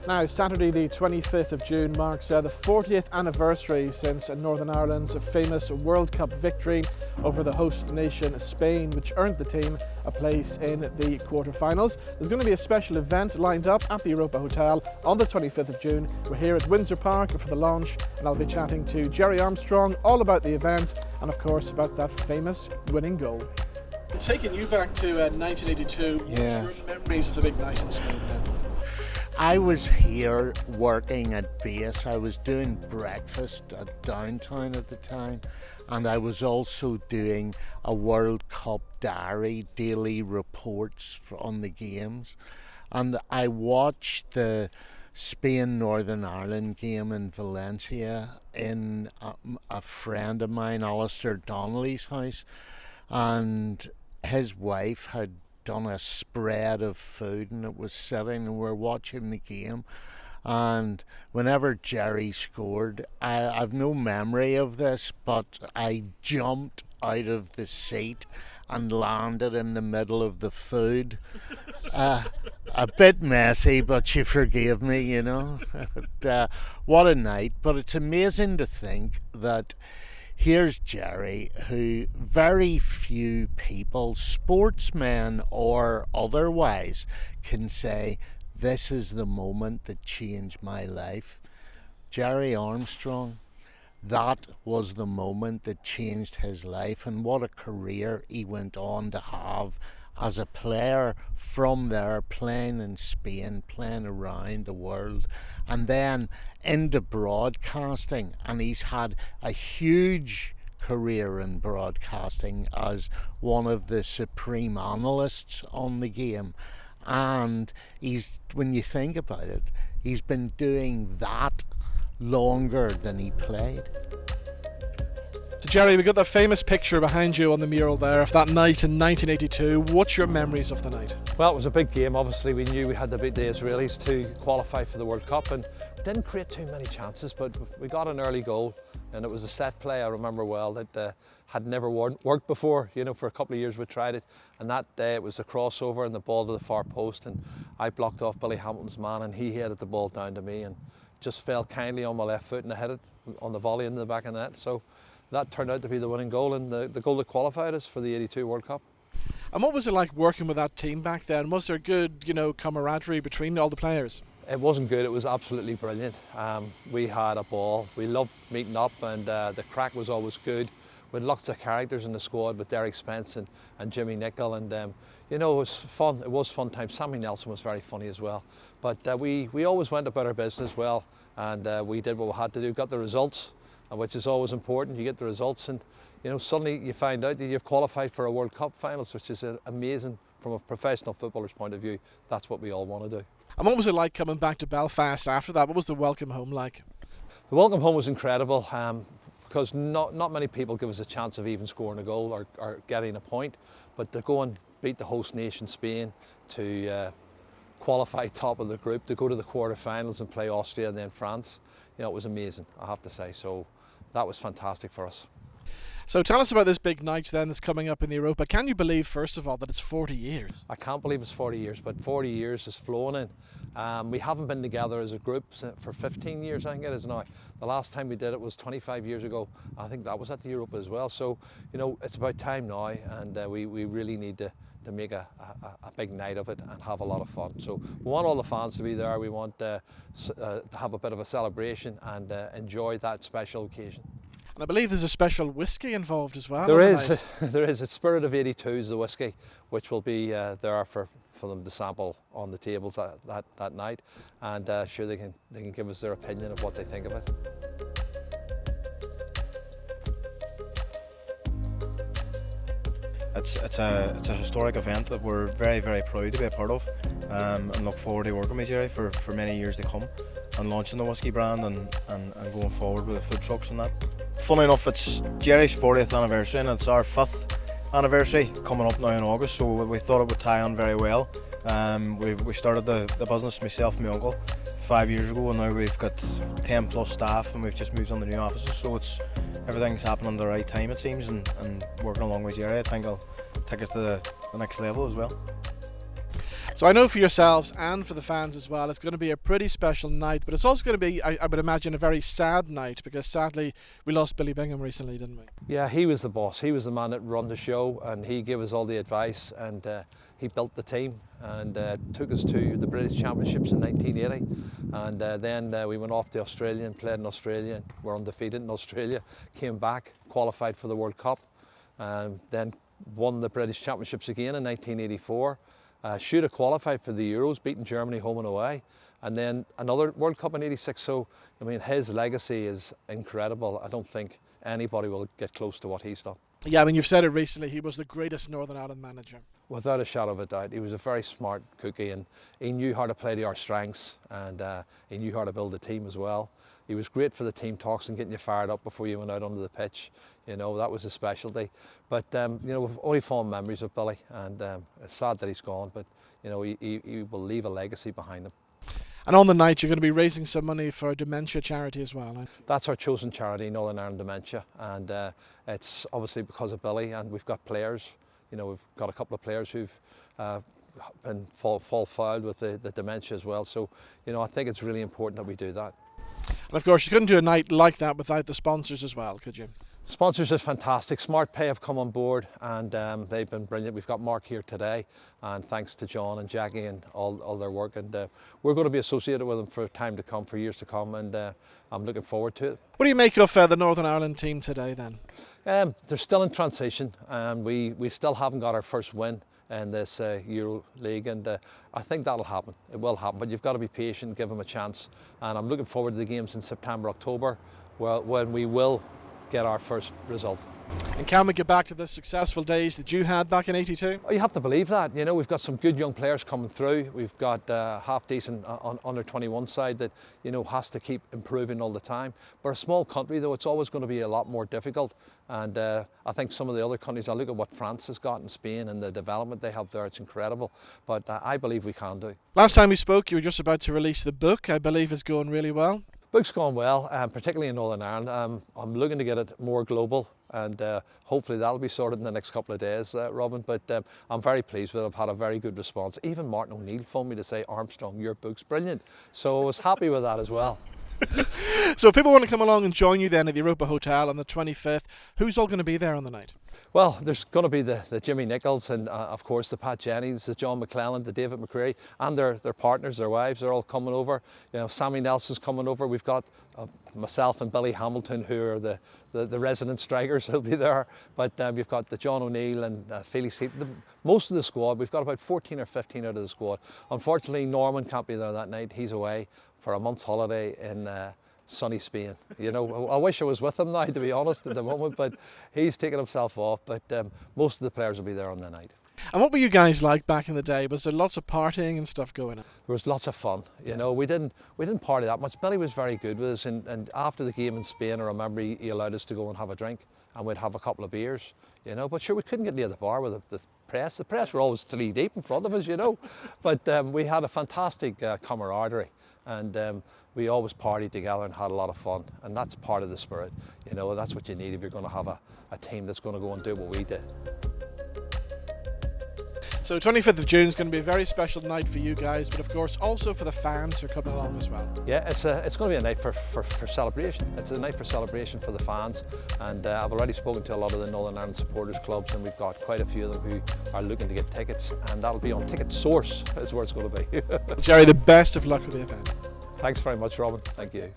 Now, Saturday the 25th of June marks the 40th anniversary since Northern Ireland's famous World Cup victory over the host nation Spain, which earned the team a place in the quarter-finals. There's going to be a special event lined up at the Europa Hotel on the 25th of June. We're here at Windsor Park for the launch, and I'll be chatting to Gerry Armstrong all about the event and, of course, about that famous winning goal. Taking you back to 1982, what are your memories of the big night in Spain then? I was here working at base. I was doing breakfast at downtown at the time, and I was also doing a World Cup diary, daily reports on the games. And I watched the Spain-Northern Ireland game in Valencia in a friend of mine, Alistair Donnelly's house, and his wife had done a spread of food and it was sitting and we're watching the game, and whenever Gerry scored, I've no memory of this, but I jumped out of the seat and landed in the middle of the food. A bit messy, but you forgave me, you know. What a night. But it's amazing to think that here's Gerry, who very few people, sportsmen or otherwise, can say, this is the moment that changed my life. Gerry Armstrong, that was the moment that changed his life, and what a career he went on to have as a player from there, playing in Spain, playing around the world, and then into broadcasting. And he's had a huge career in broadcasting as one of the supreme analysts on the game. And when you think about it, he's been doing that longer than he played. So Gerry, we got that famous picture behind you on the mural there of that night in 1982. What's your memories of the night? Well, it was a big game. Obviously, we knew we had to beat the Israelis to qualify for the World Cup, and we didn't create too many chances, but we got an early goal, and it was a set play, I remember well, that had never worked before. You know, for a couple of years we tried it, and that day it was a crossover and the ball to the far post, and I blocked off Billy Hamilton's man, and he headed the ball down to me and just fell kindly on my left foot, and I hit it on the volley in the back of the net. So that turned out to be the winning goal, and the goal that qualified us for the '82 World Cup. And what was it like working with that team back then? Was there good, camaraderie between all the players? It wasn't good, it was absolutely brilliant. We had a ball, we loved meeting up, and the crack was always good. We had lots of characters in the squad with Derek Spence and Jimmy Nicholl, and it was fun. It was fun time. Sammy Nelson was very funny as well. But we always went about our business well, and we did what we had to do, got the results, which is always important. You get the results, and suddenly you find out that you've qualified for a World Cup finals, which is amazing from a professional footballer's point of view. That's what we all want to do. And what was it like coming back to Belfast after that? What was the welcome home like? The welcome home was incredible, because not many people give us a chance of even scoring a goal or getting a point, but to go and beat the host nation Spain, to qualify top of the group, to go to the quarter-finals and play Austria and then France, it was amazing, I have to say. So that was fantastic for us. So tell us about this big night then that's coming up in the Europa. Can you believe, first of all, that it's 40 years? I can't believe it's 40 years, but 40 years has flown in. We haven't been together as a group for 15 years, I think it is now. The last time we did it was 25 years ago. I think that was at the Europa as well. So, it's about time now, and we really need to make a big night of it and have a lot of fun. So we want all the fans to be there. We want to have a bit of a celebration and enjoy that special occasion. And I believe there's a special whiskey involved as well. There is. There is. It's Spirit of '82 is the whiskey, which will be there for them to sample on the tables that night, and sure they can give us their opinion of what they think of it. It's a historic event that we're very, very proud to be a part of, and look forward to working with Gerry for many years to come, and launching the whiskey brand and going forward with the food trucks and that. Funny enough, it's Gerry's 40th anniversary and it's our 5th anniversary coming up now in August, so we thought it would tie on very well. We started the business, myself and my uncle, 5 years ago, and now we've got 10 plus staff and we've just moved on to new offices, so everything's happening at the right time, it seems, and working along with Gerry I think will take us to the next level as well. So I know for yourselves and for the fans as well, it's going to be a pretty special night, but it's also going to be, I would imagine, a very sad night, because sadly we lost Billy Bingham recently, didn't we? Yeah, he was the boss. He was the man that run the show, and he gave us all the advice, and he built the team and took us to the British Championships in 1980, and then we went off to Australia and played in Australia, and were undefeated in Australia, came back, qualified for the World Cup, then won the British Championships again in 1984. Should have qualified for the Euros, beating Germany home and away, and then another World Cup in '86. So, I mean, his legacy is incredible. I don't think anybody will get close to what he's done. Yeah, I mean, you've said it recently, he was the greatest Northern Ireland manager. Without a shadow of a doubt. He was a very smart cookie, and he knew how to play to our strengths, and he knew how to build a team as well. He was great for the team talks and getting you fired up before you went out onto the pitch. You know, that was his specialty. But, you know, we've only fond memories of Billy, and it's sad that he's gone, but, you know, he will leave a legacy behind him. And on the night, you're going to be raising some money for a dementia charity as well. Eh? That's our chosen charity, Northern Ireland Dementia, and it's obviously because of Billy, and we've got players. You know, we've got a couple of players who've been fall foul with the dementia as well. So, you know, I think it's really important that we do that. And of course, you couldn't do a night like that without the sponsors as well, could you? Sponsors is fantastic. SmartPay have come on board, and they've been brilliant. We've got Mark here today, and thanks to John and Jackie and all their work. And we're going to be associated with them for time to come, for years to come, and I'm looking forward to it. What do you make of the Northern Ireland team today then? They're still in transition, and we still haven't got our first win in this Euro League, and I think that'll happen. It will happen, but you've got to be patient, give them a chance. And I'm looking forward to the games in September, October, when we will get our first result. And can we get back to the successful days that you had back in '82? Oh, you have to believe that. You know, we've got some good young players coming through. We've got half decent under 21 side that, you know, has to keep improving all the time. But a small country, though, it's always going to be a lot more difficult. And I think some of the other countries, I look at what France has got in Spain and the development they have there, it's incredible. But I believe we can do. Last time we spoke, you were just about to release the book. I believe it's going really well. Book's gone well, particularly in Northern Ireland. I'm looking to get it more global, and hopefully that'll be sorted in the next couple of days, Robin. But I'm very pleased with it. I've had a very good response. Even Martin O'Neill phoned me to say, "Armstrong, your book's brilliant." So I was happy with that as well. So if people want to come along and join you then at the Europa Hotel on the 25th, who's all going to be there on the night? Well, there's going to be the Jimmy Nichols and, of course, the Pat Jennings, the John McClellan, the David McCreary, and their partners, their wives, they're all coming over. You know, Sammy Nelson's coming over. We've got myself and Billy Hamilton, who are the resident strikers, who'll be there. But we've got the John O'Neill and Felix Heath. Most of the squad, we've got about 14 or 15 out of the squad. Unfortunately, Norman can't be there that night. He's away for a month's holiday in sunny Spain. You know, I wish I was with him now, to be honest, at the moment, but he's taken himself off. But most of the players will be there on the night. And what were you guys like back in the day? Was there lots of partying and stuff going on? There was lots of fun. You know, we didn't party that much. Billy was very good with us, and after the game in Spain, I remember he allowed us to go and have a drink, and we'd have a couple of beers. You know, but sure, we couldn't get near the bar with the press. The press were always 3 deep in front of us, you know. But we had a fantastic camaraderie, and we always partied together and had a lot of fun, and that's part of the spirit. You know, that's what you need if you're going to have a team that's going to go and do what we did. So 25th of June is going to be a very special night for you guys, but of course also for the fans who are coming along as well. Yeah, it's going to be a night for celebration. It's a night for celebration for the fans, and I've already spoken to a lot of the Northern Ireland supporters clubs, and we've got quite a few of them who are looking to get tickets, and that'll be on Ticket Source is where it's going to be. Gerry, the best of luck with the event. Thanks very much, Robin. Thank you.